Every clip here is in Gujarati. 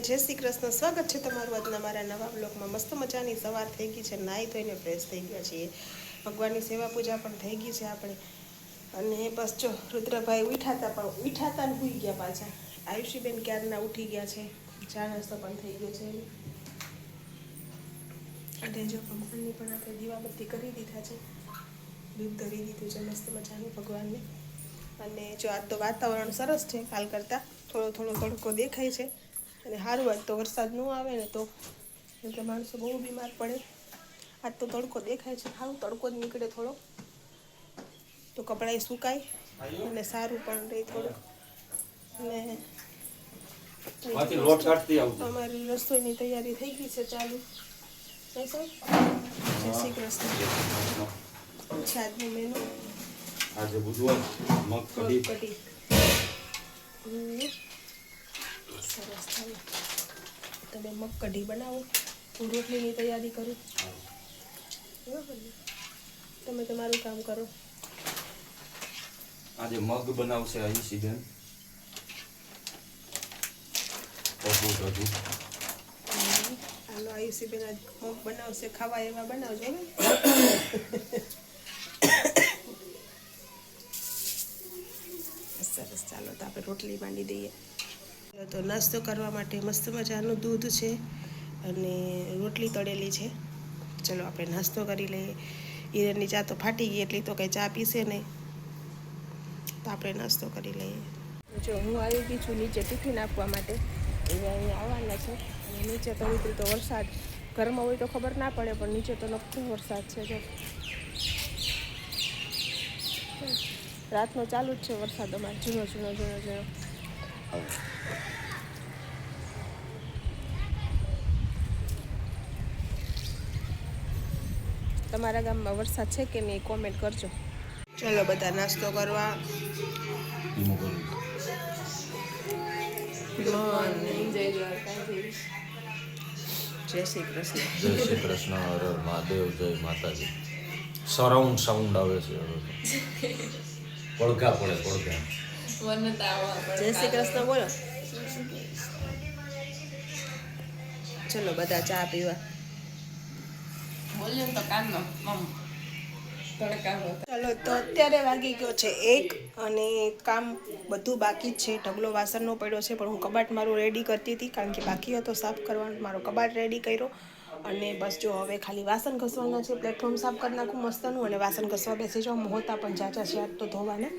જય શ્રી કૃષ્ણ. સ્વાગત છે તમારું આજના મારા નવા બ્લોગમાં. મસ્ત મજાની સવાર થઈ ગઈ છે, નાહી ધોઈને ફ્રેશ થઈ ગયા છીએ. ભગવાનની સેવા પૂજા પણ થઈ ગઈ છે આપણે. અને બસ જો રુદ્રભાઈ ઉઠાતા પણ ઉઠાતા ને ભૂઈ ગયા પાછા. આયુષીબેન ક્યારના ઉઠી ગયા છે, ચા નાસ્તો પણ થઈ ગયો છે. અને જો ભગવાનની પણ આપણે દીવાબત્તી કરી દીધા છે, દૂધ ધરી દીધું છે મસ્ત મજાનું ભગવાનને. અને જો આજ તો વાતાવરણ સરસ છે, કાલ કરતાં થોડો થોડો તડકો દેખાય છે. અને સારું આજ તો વરસાદ ન આવે ને તો એટલે માણસો બહુ બીમાર પડે. આજ તો તડકો દેખાય છે, સારું તડકો જ નીકળે થોડો તો કપડાં સુકાય અને સારું પણ રહે થોડું. અને અમારી રસોઈની તૈયારી થઈ ગઈ છે ચાલુ. જય શ્રી કૃષ્ણ. છે આજનું મેનુ આજે બુધવાર મગ કઢી. સરસ. ચાલો તમે મગ કઢી બનાવો, હું રોટલીની તૈયારી કરું. બરાબર ને? તમે તમારું કામ કરો. આજે મગ બનાવશે આયુષીબેન. હાલો આયુષીબેન આજ મગ બનાવશે, ખાવા એવા બનાવજો ને. સરસ. ચાલો તો આપણે રોટલી માંડી દઈએ. તો નાસ્તો કરવા માટે મસ્ત મજાનું દૂધ છે અને રોટલી તળેલી છે. ચલો આપણે નાસ્તો કરી લઈએ. હિરણની ચા તો ફાટી ગઈ એટલી તો કંઈ ચા પીશે નહીં, તો આપણે નાસ્તો કરી લઈએ. જો હું આવી ગઈ છું નીચે ટિફિન આપવા માટે. એ અહીંયા આવવાના છે. અને નીચે તો ઉતરી તો વરસાદ, ઘરમાં હોય તો ખબર ના પડે પણ નીચે તો નકરો વરસાદ છે. જો રાતનો ચાલુ જ છે વરસાદ અમારે, ઝીણો ઝીણો ઝીણો ઝીણો. તમારા ગામમાં વરસાદ છે કે નહીં કોમેન્ટ કરજો. ચલો બધા નાસ્તો કરવા. જય શ્રી કૃષ્ણ. જય શ્રી કૃષ્ણ. હર હર મહાદેવ. જય માતાજી. સરાઉન્ડ સાઉન્ડ આવે છે હવે તો. પડઘા પડે પડઘા. જય શ્રી કૃષ્ણ બોલો. ચલો બધા ચા પીવા. ચાલો તો અત્યારે વાગી ગયો છે 1 અને કામ બધું બાકી જ છે. ઢગલો વાસણનો પડ્યો છે પણ હું કબાટ મારું રેડી કરતી હતી, કારણ કે બાકી હતો સાફ કરવાનું. મારો કબાટ રેડી કર્યો અને બસ જો હવે ખાલી વાસણ ઘસવાના છે. પ્લેટફોર્મ સાફ કરી નાખું મસ્તનું અને વાસણ ઘસવા બેસી જાઉં. હોતા પણ જાજા છે આજ તો ધોવાના,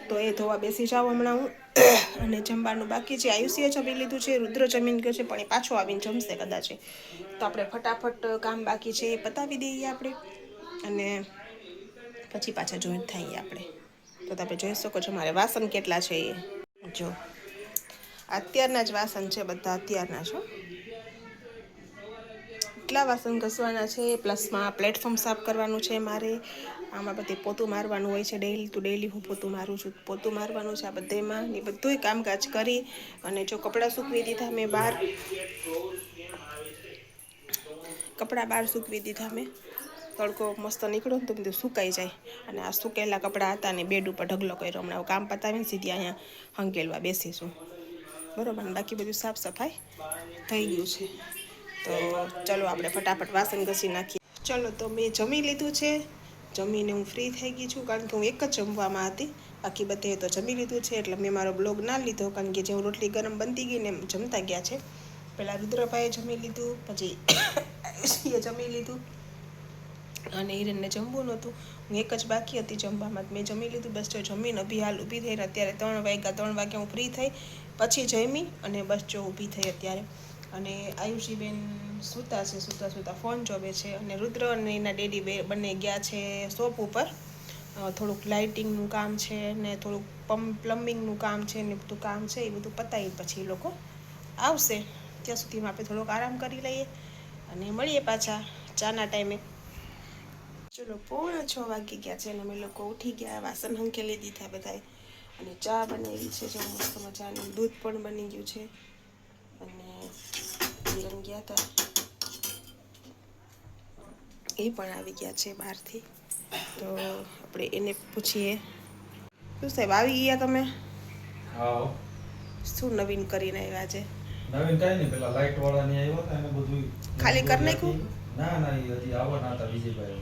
તો એ ધોવા બેસી જાઉં હમણાં હું. અને જમવાનું બાકી છે. આયુષીએ જમી લીધું છે, રુદ્ર જમીન ગયો છે પણ એ પાછો આવીને જમશે કદાચ. તો આપણે ફટાફટ કામ બાકી છે એ પતાવી દઈએ આપણે અને પછી પાછા જોઈન્ટ થઈએ આપણે. તો તમે જોઈ શકો છો મારે વાસણ કેટલા છે એ. જો અત્યારના જ વાસણ છે બધા, અત્યારના છો. એટલા વાસણ ઘસવાના છે, પ્લસમાં પ્લેટફોર્મ સાફ કરવાનું છે મારે. આમાં બધી પોતું મારવાનું હોય છે, ડેઈલી ટુ ડેઈલી હું પોતું મારું છું. પોતું મારવાનું છે આ બધામાં. એ બધુંય કામકાજ કરી અને જો કપડાં સૂકવી દીધા મેં બહાર. કપડાં બહાર સૂકવી દીધા મેં. તડકો મસ્ત નીકળ્યો ને તો બધું સુકાઈ જાય. અને આ સુકેલા કપડાં હતા ને બેડ ઉપર ઢગલો કર્યો. હમણાં કામ પતાવીને સીધી અહીંયા હંકેલવા બેસીશું. બરાબર ને? બાકી બધું સાફ સફાઈ થઈ ગયું છે. તો ચલો આપણે ફટાફટ વાસણ ઘસી નાખીએ. ચલો તો મેં જમી લીધું છે. જમીને હું ફ્રી થઈ ગઈ છું, કારણ કે હું એક જ જમવામાં હતી. બાકી બધે તો જમી લીધું છે એટલે મેં મારો બ્લોગ ના લીધો, કારણ કે જે રોટલી ગરમ બનતી ગઈ ને એમ જમતા ગયા છે. પહેલાં રુદ્રભાઈએ જમી લીધું, પછી આયુષીએ જમી લીધું અને હિરણને જમવું નહોતું. હું એક જ બાકી હતી જમવામાં. મેં જમી લીધું. બસ જો જમીને અભી હાલ ઊભી થઈને અત્યારે 3 વાગ્યા હું ફ્રી થઈ. પછી જમી અને બસ જો ઊભી થઈ અત્યારે. અને આયુષીબેન સૂતા છે, સૂતા ફોન જોવે છે. અને રુદ્ર અને એના ડેડી બંને ગયા છે શોપ ઉપર. થોડુંક લાઇટિંગનું કામ છે ને થોડુંક પ્લમ્બિંગનું કામ છે ને બધું કામ છે. એ બધું પતાવી પછી એ લોકો આવશે. ત્યાં સુધીમાં આપણે થોડોક આરામ કરી લઈએ અને મળીએ પાછા ચાના ટાઈમે. ચલો 6:45 વાગી ગયા છે અને અમે લોકો ઉઠી ગયા. વાસણ હંકેલી દીધા બધાએ અને ચા બનાવી છે જો મસ્ત મજાનું. દૂધ પણ બની ગયું છે અને હિરણ ગયા હતા એ પણ આવી ગયા છે બહારથી. તો આપણે એને પૂછીએ. શું સાહેબ આવી ગયા તમે? હા. શું નવીન કરીને આવ્યા છે? નવીન કાંઈ નહીં, પેલા લાઇટ વાળા ની આવ્યા હતા એને બધું ખાલી કરી નાખ્યું? ના ના, એ હજી આવવાના હતા વિજયભાઈ.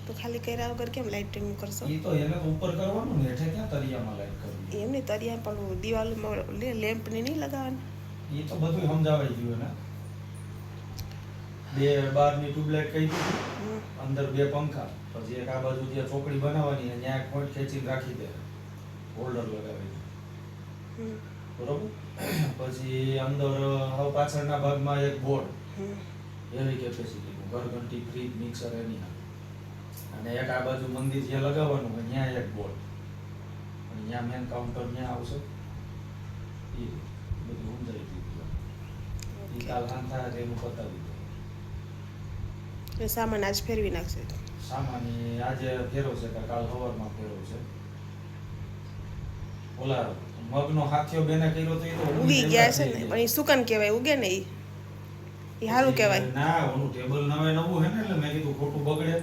તો ખાલી કર્યા વગર કેમ લાઇટિંગ કરશો? એ તો એને તો ઉપર કરવાનું ને, હેઠે ક્યાં તરિયામાં લાઈટ કરવી. એમને તરિયા પણ દિવાલમાં લેમ્પ ને નહીં લગાવવાની? એ તો બધું સમજાવાઈ ગયું ને. બે બારની ટ્યુબલાઇટ કહી દીધી, અંદર બે પંખા, પછી એક આ બાજુ જે ચોકડી બનાવવાની છે ત્યાં એક પોઈન્ટ ખેંચીને રાખી દે, હોલ્ડર લગાવી દે. બરોબર. પછી અંદર હવે પાછળના ભાગમાં એક બોર્ડ, એવી કેપેસિટીનું, ઘરઘંટી, ફ્રીજ, મિક્સર એની હારે. અને એક આ બાજુ મંદિર જ્યાં લગાવવાનું હોય ત્યાં એક બોર્ડ, અને ત્યાં મેન કાઉન્ટર ત્યાં આવશે. એ બધું સમજાવી દીધું. એ કાલ હાન થાય એનું પતાવી દે. સામાન આજ ફેરવી નાખશે? સામાન આજે ફેરવશે કે કાલ સવારમાં ફેરવશે. ઓલા મગનો હાથિયો બેને કર્યો તો એ તો ઉગી ગયા છે ને, પણ એ સુકન કહેવાય, ઉગે ને એ સારું કહેવાય. ના, ઓનું ટેબલ નવે નવું હે ને, એટલે મેં કીધું ખોટું બગડે.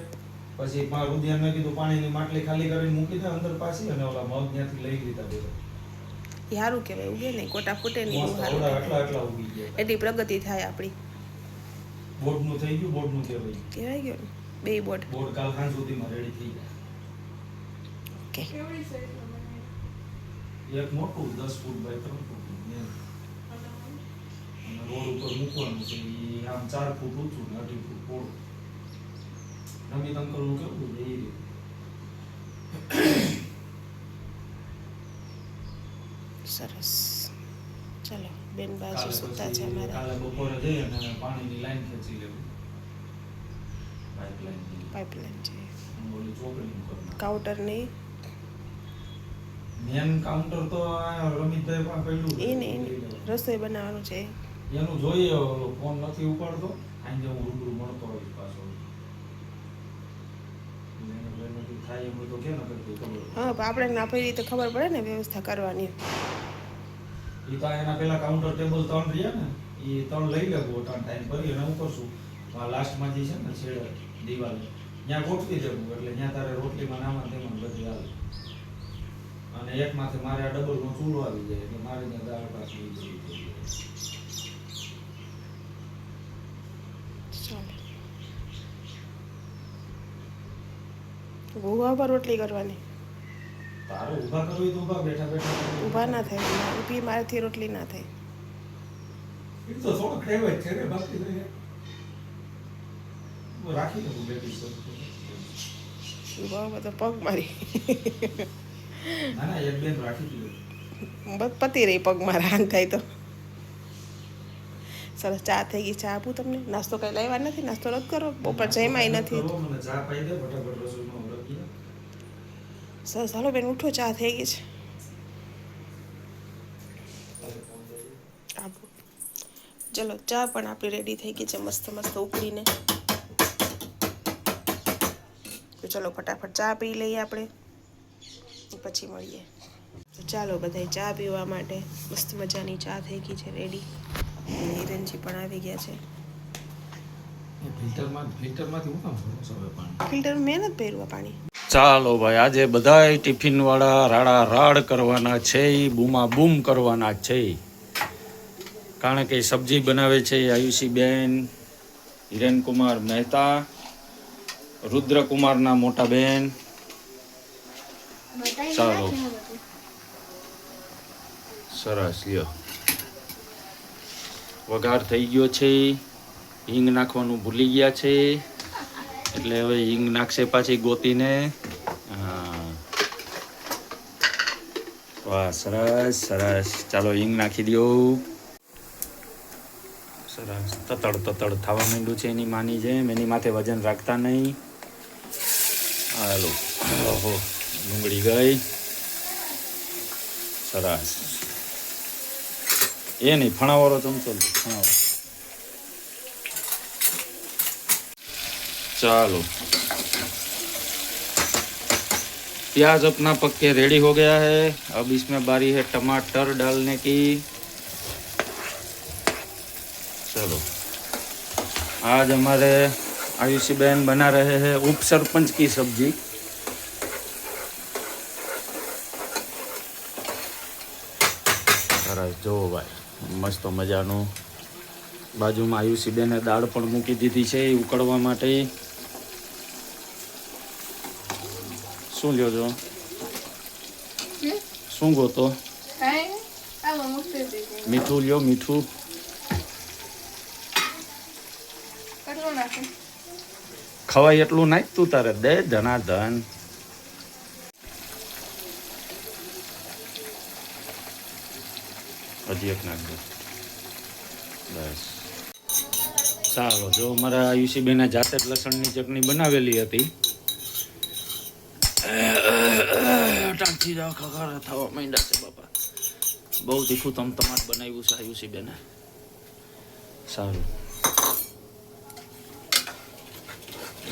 પછી મારા રુધિયાને મેં કીધું પાણીની માટલી ખાલી કરીને મૂકી દે અંદર પાછી, અને ઓલા મગ ત્યાંથી લઈ લીધા બધા. એ સારું કહેવાય, ઉગે નહીં, કોટા ફૂટે નહીં. મસ્ત એટલા ઉગી ગયા. એટલી પ્રગતિ થાય આપણી. બોર્ડનું થઈ ગયું, બોર્ડનું કહેવાય. કહેવાય ગયું ને, બે બોર્ડ. બોર્ડ કાલ સાંજ સુધીમાં રેડી થઈ જાય. ઓકે. એક મોટું 10 ફૂટ બાય 3 ફૂટનું અને રોડ ઉપર મૂકવાનું છે. એ આમ 4 ફૂટ ઊંચું ને 2.5 ફૂટ પહોળું. નમિત અંકલનું કેવું છે એ રીતે. સરસ. ચાલો, બેન બાજુ સુતા છે અમારા. કાલે બપોરે જઈએ અને પાણીની લાઈન ખેંચી લેવું, પાઇપલાઇન છે. ઓલી ચોકડીનું કરવાનું. કાઉન્ટર નહીં? મેન કાઉન્ટર તો આ રમિતભાઈ પણ પેલું એને રસોઈ બનાવવાનું છે. એનું જોઈએ, ઓલો ફોન નથી ઉપાડતો. આજે હું રૂબરૂ મળતો હોઈશ પાછો. થાય એમ તો કે ન કરતી ખબર. હા, પણ આપણે આપણી રીતે ખબર પડે ને વ્યવસ્થા કરવાની. એ તો એના પેલા કાઉન્ટર ટેબલ 3 રહ્યા ને, એ 3 લઈ લેવું ઓટાણ ટાઈમ કરી અને હું કરશું. લાસ્ટમાં જે છે ને છેડે દિવાલ ત્યાં ગોઠવી દેવું, એટલે ત્યાં તારે રોટલીમાં નામાં તેમાં બધી આવે. અને એક માથે મારે આ ડબલનો ચૂલો આવી જાય, એટલે મારે ત્યાં દાળ ભાત ની બધું થઈ જાય. ઊભા પર રોટલી કરવાની? તારે ઊભા કરવી તો ઊભા, બેઠા બેઠા ઊભા ના થાય, ઊભી મારાથી રોટલી ના થાય. એ તો થોડોક કહેવાય છે ને, બાકી રાખી દઉં બેઠી છે. ઊભા તો પગ મારી. ના ના, એક બેન રાખી દીધું. બસ પતી રહી પગ મારા હાન થાય તો. સરસ, ચા થઈ ગઈ. ચા આપું તમને? નાસ્તો કઈ લાવ્યા નથી? નાસ્તો નથી કરો? બપોર જમ્યા નથી. મને ચા પાઈ દે ફટાફટ, રસોઈમાં ઉરકી. સરસ, હાલો બેન ઉઠો, ચા થઈ ગઈ છે. આપો. ચલો, ચા પણ આપણી રેડી થઈ ગઈ છે, મસ્ત મસ્ત ઉકળીને. તો ચલો ફટાફટ ચા પી લઈએ આપણે, પછી મળીએ. તો ચાલો બધાય ચા પીવા માટે. મસ્ત મજાની ચા થઈ ગઈ છે રેડી. હિરેનજી પણ આવી ગયા છે. ફિલ્ટરમાંથી હું કામ ભરો છો હવે પાણી? ફિલ્ટર મેં નથી ભર્યું આ પાણી. ચાલો ભાઈ, આજે બધાય ટિફિન વાળા રાડા રાડ કરવાના છે, બૂમા બૂમ કરવાના છે. કારણ કે સબ્જી બનાવે છે આયુષીબેન, હિરેનકુમાર મહેતા, રુદ્રકુમારના મોટા બેન. ચાલો, સરસ. લ્યો, વઘાર થઈ ગયો છે. હિંગ નાખવાનું ભૂલી ગયા છે, એટલે હવે હિંગ નાખશે પાછી ગોતીને. વાહ, સરસ સરસ. ચાલો હિંગ નાખી દો. સરસ, તતડ તતડ થવા માંડ્યું છે એની માની જેમ. એની માથે વજન રાખતા નહીં. હાલો, ઓહો, ડુંગળી ગઈ. સરસ. એ નહીં, ફણાવાળો ચમચો ફણાવો. चालो, प्याज अपना पक के रेडी हो गया है. अब इसमें बारी है टमाटर डालने की. चलो, आज हमारे आयुषी बहन बना रहे हैं उप सरपंच की सब्जी. सरस, जो भाई મસ્ત મજાનું. બાજુમાં આયુષી બેને દાળ પણ મૂકી દીધી છે ઉકળવા માટે. શું લ્યો છો? શું ગોતો? મીઠું લ્યો, મીઠું. ખવાય એટલું નાખ તું તારે દે ધનાધન. હજી એક નાખ દે બસ. ચાલો જો અમારા આયુષી બેને જાતે જ લસણની ચટણી બનાવેલી હતી. ટાંકી ખખર થવા માંડ્યા છે બાપા. બહુ તીખું તમાટ બનાવ્યું છે આયુષી બેને. સારું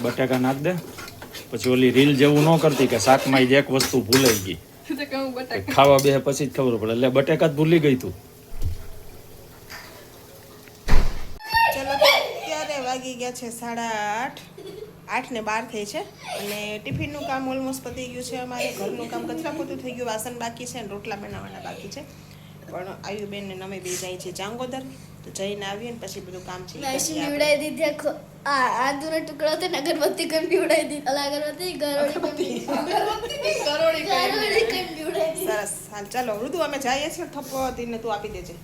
બટાકા નાખ દે. પછી ઓલી રીલ જેવું ન કરતી કે શાકમાં જ એક વસ્તુ ભૂલાઈ ગઈ. ખાવા બે પછી જ ખબર પડે. એટલે બટાકા જ ભૂલી ગઈ તું. ચલો અત્યારે વાગી ગયા છે 8:30. 8:12 થઈ છે અને ટિફિનનું કામ ઓલમોસ્ટ પતી ગયું છે. અમારે ઘરનું કામ કચરા પોતું થઈ ગયું, વાસણ બાકી છે અને રોટલા બનાવવાના બાકી છે. પણ આયુબેન ને નમે બે જાય છે ચાંગોદર, તો જઈને આવીએ ને પછી બધું કામ છે. પીવડાવી દીધી આદુનો ટુકડો હતો ને અગરબત્તી કન પીવડાવી દીધી. અગરબત્તી ગરોળી સરસ. હાલ ચાલો ઋતુ અમે જઈએ છીએ. થપ્પો દીને તું આપી દેજે.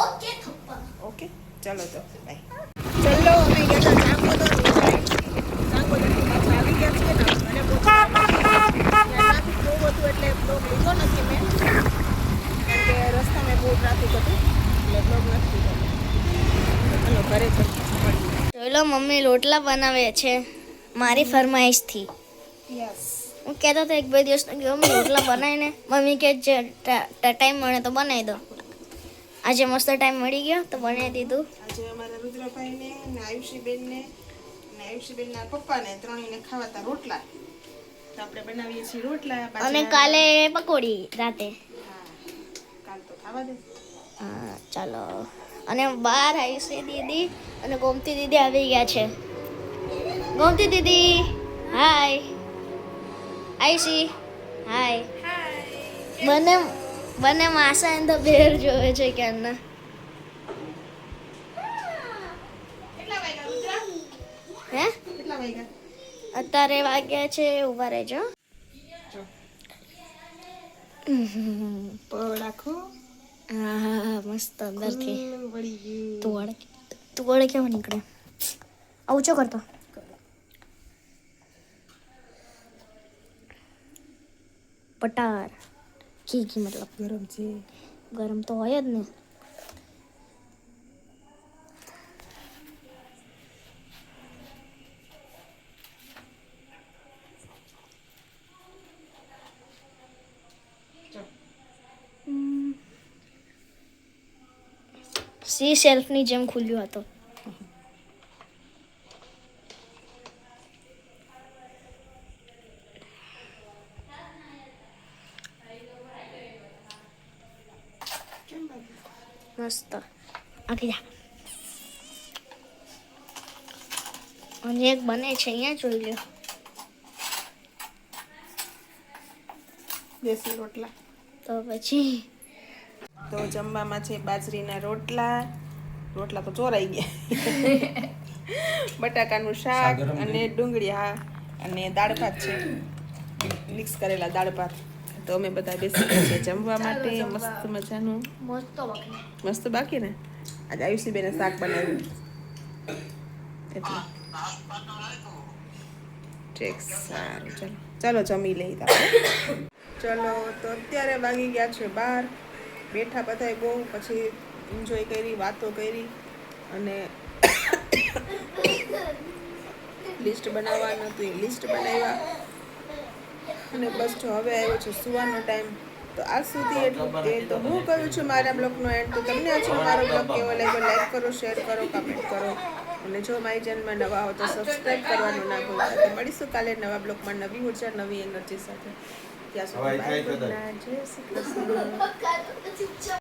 ઓકે થપ્પા. ઓકે ચલો તો બાય. ચલો અમે ગયા હતા ચાંગોદર. ચાંગોદરથી પાછા આવી ગયા છીએ ને મને ટ્રાફિક બહુ હતું એટલે બ્લોગ લીધો નથી મેં, કારણ કે રસ્તામાં બહુ ટ્રાફિક હતું એટલે બ્લોગ નથી લીધો. ચલો ઘરે ચલો મમ્મી રોટલા બનાવે છે મારી ફરમાઈશથી. યસ. હું કહેતો હતો એક બે દિવસ કે મમ્મી રોટલા બનાવીને, મમ્મી કે જે ટાઈમ મળે તો બનાવી દો. આજે મસ્ત ટાઈમ મળી ગયો તો બનાવી દીધું. આજે અમારા રુદ્રભાઈને ને આયુષીબેનને ને આયુષીબેનના પપ્પાને ત્રણેયને ખાવાતા રોટલા, તો આપણે બનાવીએ છીએ રોટલા. અને કાલે પકોડી રાતે. હા કાલ તો ખાવા દે. હા ચાલો. અને બહાર આયુષી દીદી અને ગોમતી દીદી આવી ગયા છે. ગોમતી દીદી હાય. આયુષી હાય. બંને માસા એન્ડ ધ બેર જોવે છે ક્યારના. કેટલા વાગ્યા રુદ્ર? હે કેટલા વાગ્યા? અત્યારે વાગ્યા છે, ઉભા રહેજો. જો પડાખો. હા મસ્ત અંદરથી વળી ગયું. તુવાડે કેવો નીકળે. ઊંચો કરતો. પટાર ઘી મતલબ ગરમ છે. ગરમ તો હોય જ ને. સી શેલ્ફની જેમ ખુલ્યો હતો. મસ્ત આખી જા. અને એક બને છે અહીંયા જોઈ લો. દેશી રોટલા. તો પછી તો જમવામાં છે બાજરીના રોટલા. રોટલા તો ચોરાઈ ગયા. બટાકાનું શાક અને ડુંગળી. હા અને દાળ ભાત છે, મિક્સ કરેલા દાળ ભાત. તો અમે બધા બેસી ગયા છે જમવા માટે. મસ્ત મજાનું મસ્ત બાકી ને. આજે આયુષીબેને શાક બનાવ્યું એટલે ઠીક. સારું ચલો ચલો જમી લઈ તા. ચલો તો અત્યારે વાગી ગયા છે 12. બેઠા બધાય બહુ, પછી એન્જોય કરી, વાતો કરી અને લિસ્ટ બનાવવાનું હતું એ લિસ્ટ બનાવ્યા. અને બસ જો હવે આવ્યો છે સુવાનો ટાઈમ. તો આજ સુધી એટલું તે તો હું કરું છું મારા બ્લોગનો એન્ડ. તો તમને આજે મારો બ્લોગ કેવો લાગ્યો લાઈક કરો, શેર કરો, કમેન્ટ કરો. અને જો મારી ચેનલમાં નવા હો તો સબસ્ક્રાઈબ કરવાનું ના ભૂલતા. તો મળીશું કાલે નવા બ્લોગમાં નવી ઉર્જા, નવી એનર્જી સાથે. ત્યાં સુધી બાય, ગુડ નાઇટ, જય શ્રી કૃષ્ણ.